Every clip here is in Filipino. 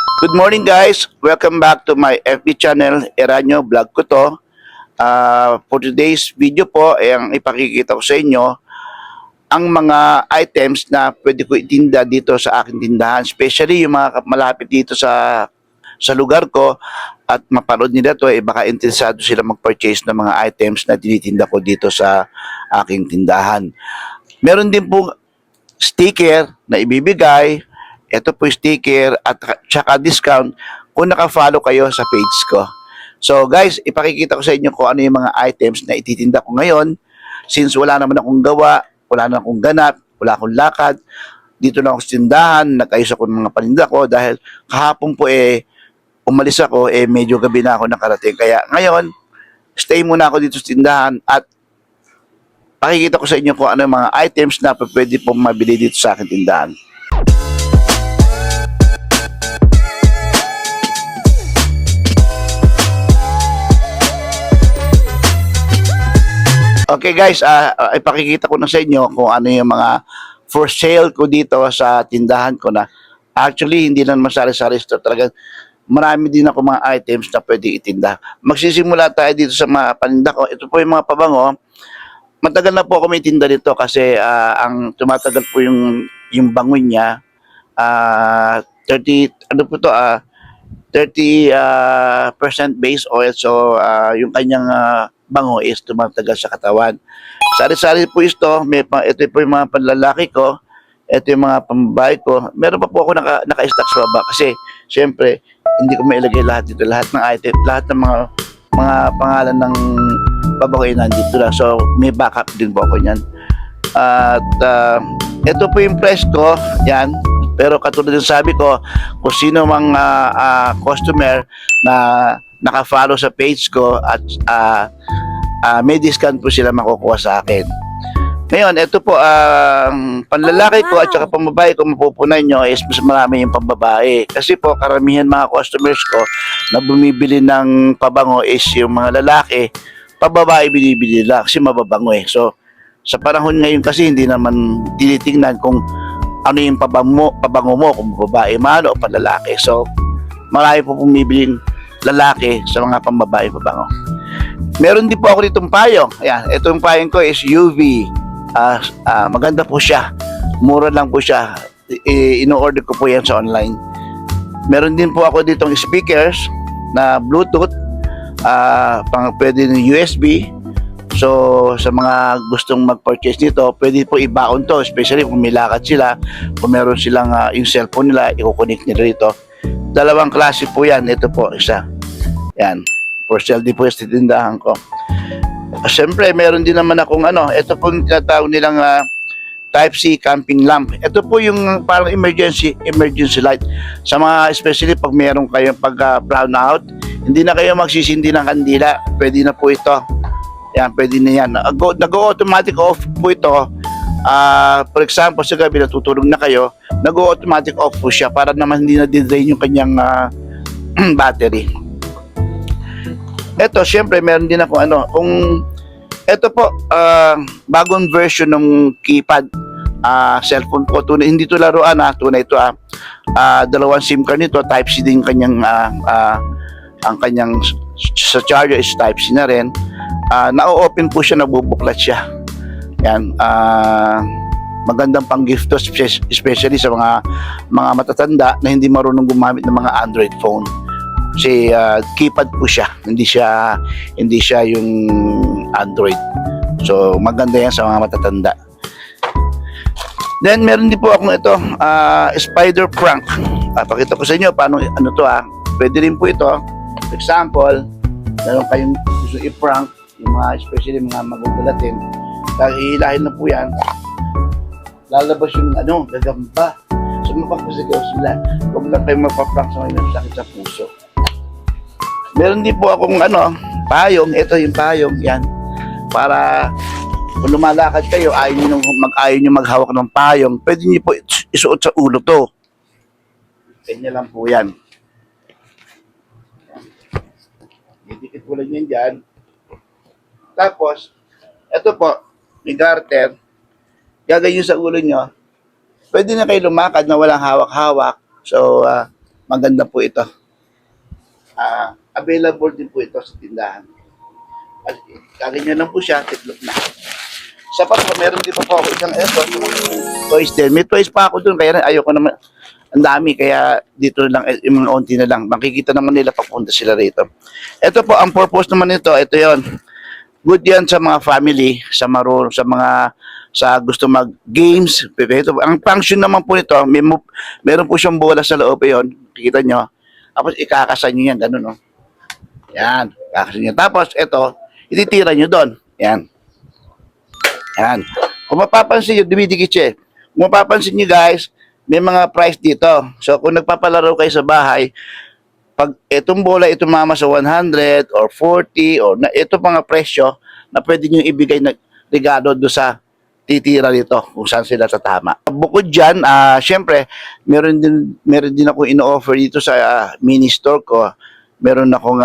Good morning guys! Welcome back to my FB channel, Eranyo Vlog ko to. For today's video po, ang ipakikita ko sa inyo ang mga items na pwede ko itinda dito sa aking tindahan. Especially yung mga malapit dito sa lugar ko at mapanood nila to, baka interesado sila mag-purchase ng mga items na tinitinda ko dito sa aking tindahan. Meron din po sticker na ibibigay. Ito po yung sticker at tsaka discount kung naka-follow kayo sa page ko. So guys, ipakikita ko sa inyo kung ano yung mga items na ititinda ko ngayon. Since wala naman akong gawa, wala na akong ganap, wala akong lakad, dito na ako sa tindahan, nag-ayos ako ng mga paninda ko dahil kahapon po umalis ako, medyo gabi na ako nakarating. Kaya ngayon, stay muna ako dito sa tindahan at pakikita ko sa inyo kung ano yung mga items na pwede pong mabili dito sa aking tindahan. Okay guys, ipakikita ko na sa inyo kung ano yung mga for sale ko dito sa tindahan ko na actually hindi lang masari-sari store, talagang marami din ako mga items na pwede itinda. Magsisimula tayo dito sa mga paninda ko. Ito po yung mga pabango. Matagal na po ako may tinda dito kasi ang tumatagal po yung bango niya 30 ano po to 30% base oil, so yung kanyang bango is tumatagal sa katawan. Sari-sari po ito, ito po yung mga panlalaki ko, ito yung mga pambabae ko. Meron pa po ako naka-stock sa baba kasi syempre hindi ko mailagay lahat dito, lahat ng item, lahat ng mga pangalan ng babago ay nandito lang. So may backup din po ako niyan. At ito po yung price ko, yan. Pero katulad ng sabi ko, kung sino mang customer na naka-follow sa page ko at may discount po sila makukuha sa akin. Ngayon, ito po ang panlalaki ko at saka pambabae ko, mapupunan nyo is mas marami yung pambabae. Kasi po karamihan mga customers ko na bumibili ng pabango is yung mga lalaki, pababae binibili nila kasi mababango eh. So sa panahon ngayon kasi hindi naman tinitingnan kung ano yung pabango mo, kung babae man o panlalaki. So marami po bumibiling lalaki sa mga pambabae pabango. Meron din po ako ditong payong. Ayan, itong payong ko is UV. Maganda po siya. Mura lang po siya. Ino-order ko po yan sa online. Meron din po ako ditong speakers na Bluetooth. Pwede ng USB. So, sa mga gustong mag-purchase nito, pwede po i-baon to. Especially kung may lakad sila. Kung meron silang yung cellphone nila, i-connect nila dito. Dalawang klase po yan. Ito po, isa. Yan. For sale din po yung tindahan ko. Siyempre, meron din naman akong ito po yung tinatawag nilang Type-C camping lamp. Ito po yung parang emergency light. Sa mga, especially pag meron kayong brown out, hindi na kayo magsisindi ng kandila. Pwede na po ito. Yan, pwede na yan. Nag-automatic off po ito. For example, sa gabi natutulog na kayo, nag-automatic off po siya para naman hindi na drain yung kanyang battery. Ito, syempre, meron din ako kung ito po, bagong version ng keypad cellphone ko. Tunay, hindi to laruan tunay ito dalawang SIM card nito, Type-C din kanyang ang kanyang sa charger is Type-C na rin. Na-open po siya, nabubuklat siya. Yan, magandang pang gift to, especially sa mga matatanda na hindi marunong gumamit ng mga Android phone. Kasi keypad po siya, hindi siya yung Android. So maganda yan sa mga matatanda. Then meron din po akong ito, spider prank. Pakita ko sa inyo paano to Pwede rin po ito. For example, meron kayong gusto i-prank, yung mga especially mga magugulatin. Hihilahin na po yan. Lalabas yung gagamba. So mapagpasigaw sila. Huwag lang kayo mapaprank sa mga sakit sa puso. Meron din po akong payong. Ito yung payong, yan. Para kung lumalakad kayo, ayaw nyo maghawak ng payong, pwede nyo po isuot sa ulo to. Kanya lang po yan. Didikit po lang yan dyan. Tapos, ito po, may garter. Gagawin sa ulo nyo. Pwede na kayo lumakad na walang hawak-hawak. So, Maganda po ito. Available din po ito sa tindahan. Kaganyan lang po siya, tiklop na. Sa pa po, meron din po ako isang toys din. May toys pa ako dun, kaya ayoko naman. Ang dami, kaya dito lang, yung mga onti na lang. Makikita naman nila pagpunta sila rito. Ito po, ang purpose naman nito, ito yon. Good yan sa mga family, sa marunong, sa mga sa gusto mag-games. Ito, ang function naman po nito, meron po siyang bola sa loob yon. Kikita nyo. Tapos ikakasan nyo yan, ganun, no? Yan, kakasan nyo. Tapos, ito, ititira nyo doon. Yan. Yan. Kung mapapansin nyo, dumidikit siya. Kung mapapansin nyo guys, may mga price dito. So, kung nagpapalaro kayo sa bahay, pag itong bola ito mama sa 100 or 40 or ito mga presyo na pwede nyo ibigay na regalo do sa titira dito kung saan sila tatama. Bukod dyan, syempre, meron din ako ino-offer dito sa mini store ko. Meron akong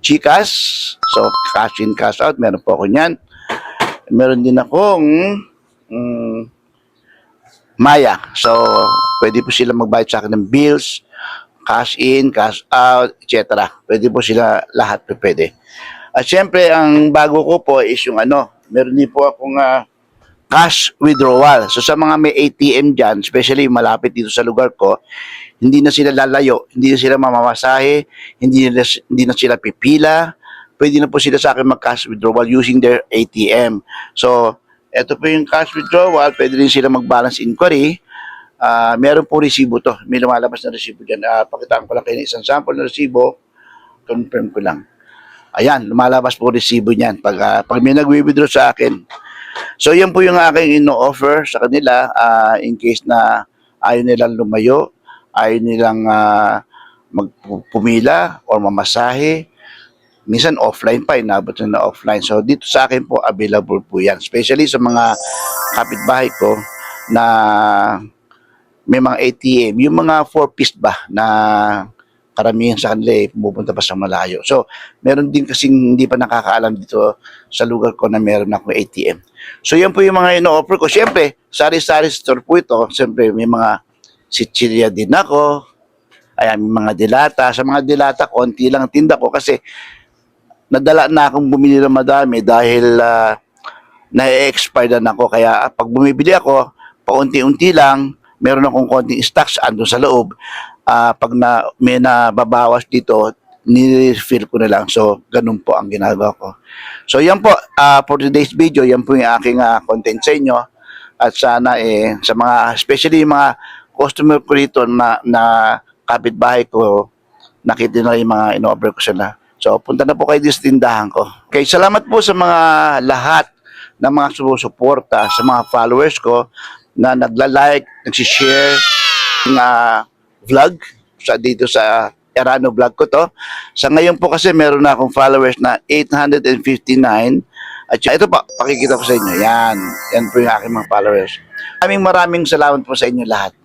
Gcash, so cash in, cash out, meron po ako niyan. Meron din akong Maya, so pwede po sila magbayad sa akin ng bills, cash in, cash out, etc. Pwede po sila lahat po pwede. At syempre, ang bago ko po is yung meron din po akong cash withdrawal. So sa mga may ATM dyan, especially malapit dito sa lugar ko, hindi na sila lalayo, hindi na sila mamamasahe, hindi na sila pipila, pwede na po sila sa akin mag-cash withdrawal using their ATM. So, eto po yung cash withdrawal, pwede rin sila mag-balance inquiry. Meron po resibo to, may lumalabas na resibo dyan. Pakitaan ko lang kayo ng isang sample na resibo, confirm ko lang. Ayan, lumalabas po resibo niyan pag may nag-withdraw sa akin. So, yan po yung aking ino-offer sa kanila in case na ayaw nilang lumayo, ayaw nilang magpumila or mamasahe. Minsan offline pa, inabot na offline. So, dito sa akin po, available po yan. Especially sa mga kapitbahay ko na may mga ATM, yung mga 4-piece ba na karamihan sa kanila pumupunta pa sa malayo. So, meron din kasing hindi pa nakakaalam dito sa lugar ko na meron akong ATM. So, yan po yung mga ino-offer ko. Siyempre, sari-sari store po ito. Siyempre, may mga sitsilya din ako. Ayan, may mga dilata. Sa mga dilata, konti lang tinda ko kasi nadala na akong bumili ng madami dahil na-expire na ako. Kaya pag bumibili ako, paunti-unti lang, meron akong konting stocks andun sa loob. Pag may nababawas dito, ni-refill ko na lang. So, ganun po ang ginagawa ko. So, yan po, for today's video, yan po yung aking content sa inyo. At sana, sa mga, especially yung mga customer ko rito na kapitbahay ko, nakita na yung mga in-offer ko sila. So, punta na po kayo sa tindahan ko. Okay, salamat po sa mga lahat ng mga sumusuporta, sa mga followers ko na nagla-like, nagsishare ng vlog dito sa Erano vlog ko to. Sa ngayon po kasi meron na akong followers na 859. At ito pa, pakikita ko sa inyo. Yan po yung aking mga followers. Maraming salamat po sa inyo lahat.